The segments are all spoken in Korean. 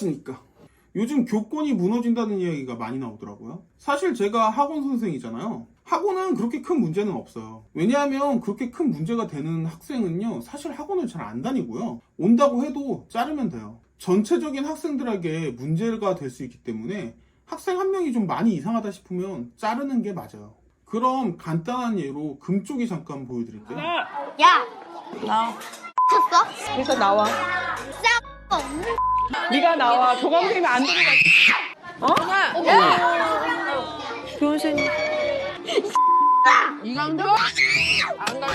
안녕하십니까. 요즘 교권이 무너진다는 이야기가 많이 나오더라고요. 사실 제가 학원 선생이잖아요. 학원은 그렇게 큰 문제는 없어요. 왜냐하면 그렇게 큰 문제가 되는 학생은요, 사실 학원을 잘 안 다니고요. 온다고 해도 자르면 돼요. 전체적인 학생들에게 문제가 될 수 있기 때문에 학생 한 명이 좀 많이 이상하다 싶으면 자르는 게 맞아요. 그럼 간단한 예로 금 쪽이 잠깐 보여드릴게요. 야! 나와. 쳤어? 그래서 나와. 네가 나와. 조광생이 안 들어가. 어? 야! 교원생님. 이강조? 안갈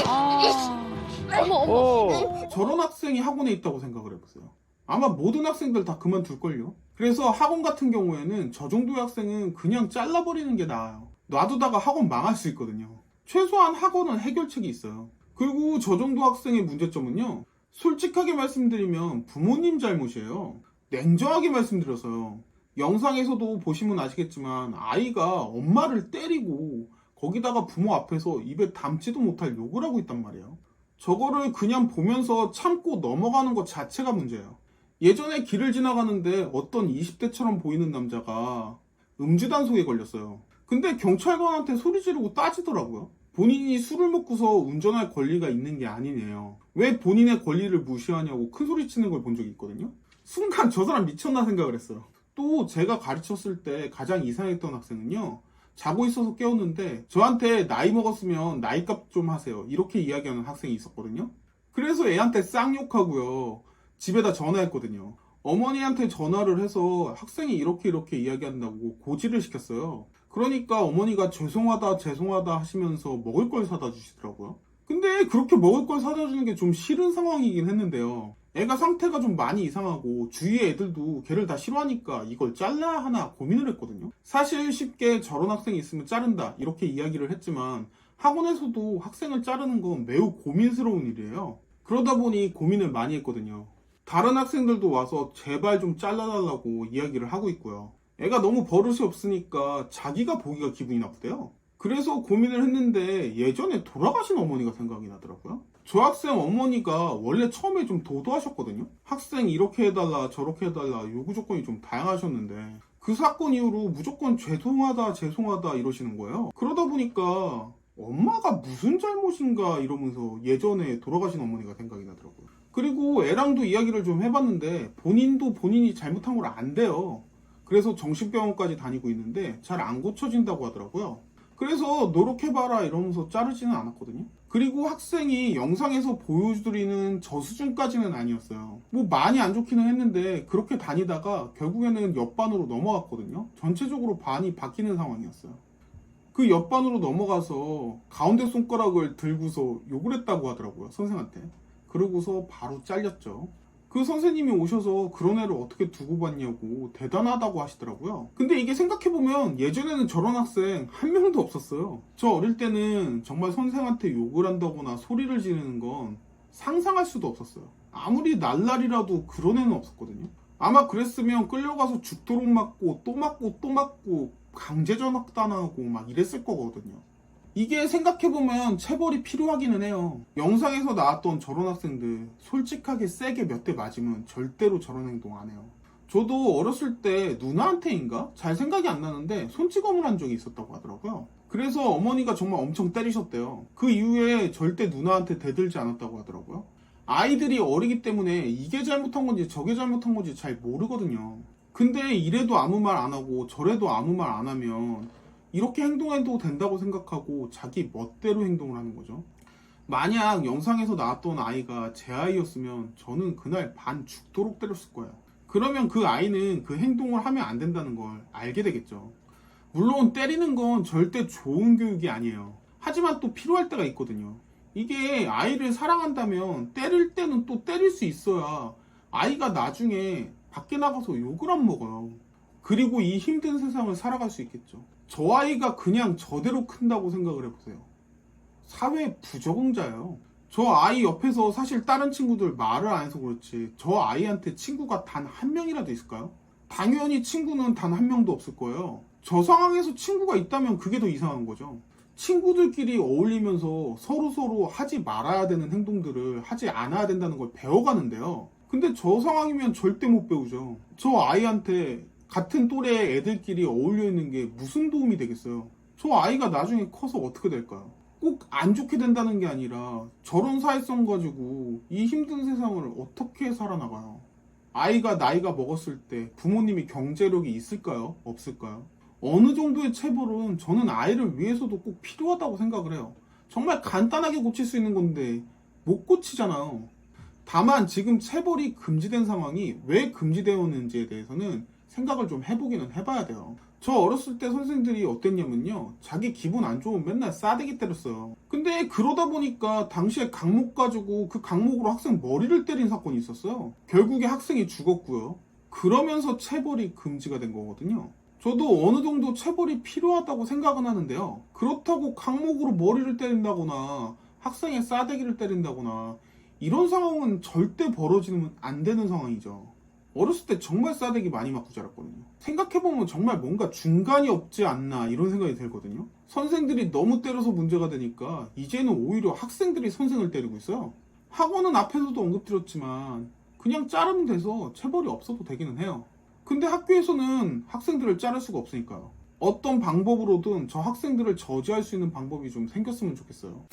거야. 어머. 저런 학생이 학원에 있다고 생각을 해보세요. 아마 모든 학생들 다 그만둘걸요. 그래서 학원 같은 경우에는 저 정도의 학생은 그냥 잘라버리는 게 나아요. 놔두다가 학원 망할 수 있거든요. 최소한 학원은 해결책이 있어요. 그리고 저 정도 학생의 문제점은요, 솔직하게 말씀드리면 부모님 잘못이에요. 냉정하게 말씀드려서요. 영상에서도 보시면 아시겠지만 아이가 엄마를 때리고 거기다가 부모 앞에서 입에 담지도 못할 욕을 하고 있단 말이에요. 저거를 그냥 보면서 참고 넘어가는 것 자체가 문제예요. 예전에 길을 지나가는데 어떤 20대처럼 보이는 남자가 음주 단속에 걸렸어요. 근데 경찰관한테 소리 지르고 따지더라고요. 본인이 술을 먹고서 운전할 권리가 있는 게 아니네요. 왜 본인의 권리를 무시하냐고 큰 소리 치는 걸 본 적이 있거든요. 순간 저 사람 미쳤나 생각을 했어요. 또 제가 가르쳤을 때 가장 이상했던 학생은요, 자고 있어서 깨웠는데 저한테 나이 먹었으면 나이값 좀 하세요, 이렇게 이야기하는 학생이 있었거든요. 그래서 애한테 쌍욕하고요, 집에다 전화했거든요. 어머니한테 전화를 해서 학생이 이렇게 이야기한다고 고지를 시켰어요. 그러니까 어머니가 죄송하다 하시면서 먹을 걸 사다 주시더라고요. 근데 그렇게 먹을 걸 사다 주는 게 좀 싫은 상황이긴 했는데요. 애가 상태가 좀 많이 이상하고 주위의 애들도 걔를 다 싫어하니까 이걸 잘라야 하나 고민을 했거든요. 사실 쉽게 저런 학생이 있으면 자른다 이렇게 이야기를 했지만 학원에서도 학생을 자르는 건 매우 고민스러운 일이에요. 그러다 보니 고민을 많이 했거든요. 다른 학생들도 와서 제발 좀 잘라달라고 이야기를 하고 있고요. 애가 너무 버릇이 없으니까 자기가 보기가 기분이 나쁘대요. 그래서 고민을 했는데 예전에 돌아가신 어머니가 생각이 나더라고요. 저 학생 어머니가 원래 처음에 좀 도도하셨거든요. 학생 이렇게 해달라 저렇게 해달라 요구 조건이 좀 다양하셨는데 그 사건 이후로 무조건 죄송하다 이러시는 거예요. 그러다 보니까 엄마가 무슨 잘못인가 이러면서 예전에 돌아가신 어머니가 생각이 나더라고요. 그리고 애랑도 이야기를 좀 해봤는데 본인도 본인이 잘못한 걸 안 돼요. 그래서 정신병원까지 다니고 있는데 잘 안 고쳐진다고 하더라고요. 그래서 노력해봐라 이러면서 자르지는 않았거든요. 그리고 학생이 영상에서 보여드리는 저 수준까지는 아니었어요. 뭐 많이 안 좋기는 했는데 그렇게 다니다가 결국에는 옆반으로 넘어갔거든요. 전체적으로 반이 바뀌는 상황이었어요. 그 옆반으로 넘어가서 가운데 손가락을 들고서 욕을 했다고 하더라고요, 선생한테. 그러고서 바로 잘렸죠. 그 선생님이 오셔서 그런 애를 어떻게 두고 봤냐고 대단하다고 하시더라고요. 근데 이게 생각해보면 예전에는 저런 학생 한 명도 없었어요. 저 어릴 때는 정말 선생한테 욕을 한다거나 소리를 지르는 건 상상할 수도 없었어요. 아무리 날라리라도 그런 애는 없었거든요. 아마 그랬으면 끌려가서 죽도록 맞고 또 맞고 또 맞고 강제 전학당하고 막 이랬을 거거든요. 이게 생각해보면 체벌이 필요하기는 해요. 영상에서 나왔던 저런 학생들 솔직하게 세게 몇 대 맞으면 절대로 저런 행동 안 해요. 저도 어렸을 때 누나한테인가? 잘 생각이 안 나는데 손찌검을 한 적이 있었다고 하더라고요. 그래서 어머니가 정말 엄청 때리셨대요. 그 이후에 절대 누나한테 대들지 않았다고 하더라고요. 아이들이 어리기 때문에 이게 잘못한 건지 저게 잘못한 건지 잘 모르거든요. 근데 이래도 아무 말 안 하고 저래도 아무 말 안 하면 이렇게 행동해도 된다고 생각하고 자기 멋대로 행동을 하는 거죠. 만약 영상에서 나왔던 아이가 제 아이였으면 저는 그날 반 죽도록 때렸을 거예요. 그러면 그 아이는 그 행동을 하면 안 된다는 걸 알게 되겠죠. 물론 때리는 건 절대 좋은 교육이 아니에요. 하지만 또 필요할 때가 있거든요. 이게 아이를 사랑한다면 때릴 때는 또 때릴 수 있어야 아이가 나중에 밖에 나가서 욕을 안 먹어요. 그리고 이 힘든 세상을 살아갈 수 있겠죠. 저 아이가 그냥 저대로 큰다고 생각을 해보세요. 사회 부적응자예요. 저 아이 옆에서 사실 다른 친구들 말을 안 해서 그렇지 저 아이한테 친구가 단 한 명이라도 있을까요? 당연히 친구는 단 한 명도 없을 거예요. 저 상황에서 친구가 있다면 그게 더 이상한 거죠. 친구들끼리 어울리면서 서로 하지 말아야 되는 행동들을 하지 않아야 된다는 걸 배워가는데요. 근데 저 상황이면 절대 못 배우죠. 저 아이한테 같은 또래 애들끼리 어울려 있는 게 무슨 도움이 되겠어요? 저 아이가 나중에 커서 어떻게 될까요? 꼭 안 좋게 된다는 게 아니라 저런 사회성 가지고 이 힘든 세상을 어떻게 살아나가요? 아이가 나이가 먹었을 때 부모님이 경제력이 있을까요? 없을까요? 어느 정도의 체벌은 저는 아이를 위해서도 꼭 필요하다고 생각을 해요. 정말 간단하게 고칠 수 있는 건데 못 고치잖아요. 다만 지금 체벌이 금지된 상황이 왜 금지되었는지에 대해서는 생각을 좀 해보기는 해봐야 돼요. 저 어렸을 때 선생들이 어땠냐면요, 자기 기분 안 좋으면 맨날 싸대기 때렸어요. 근데 그러다 보니까 당시에 강목 가지고 그 강목으로 학생 머리를 때린 사건이 있었어요. 결국에 학생이 죽었고요. 그러면서 체벌이 금지가 된 거거든요. 저도 어느 정도 체벌이 필요하다고 생각은 하는데요, 그렇다고 강목으로 머리를 때린다거나 학생의 싸대기를 때린다거나 이런 상황은 절대 벌어지면 안 되는 상황이죠. 어렸을 때 정말 싸대기 많이 맞고 자랐거든요. 생각해보면 정말 뭔가 중간이 없지 않나 이런 생각이 들거든요. 선생들이 너무 때려서 문제가 되니까 이제는 오히려 학생들이 선생을 때리고 있어요. 학원은 앞에서도 언급드렸지만 그냥 자르면 돼서 체벌이 없어도 되기는 해요. 근데 학교에서는 학생들을 자를 수가 없으니까요. 어떤 방법으로든 저 학생들을 저지할 수 있는 방법이 좀 생겼으면 좋겠어요.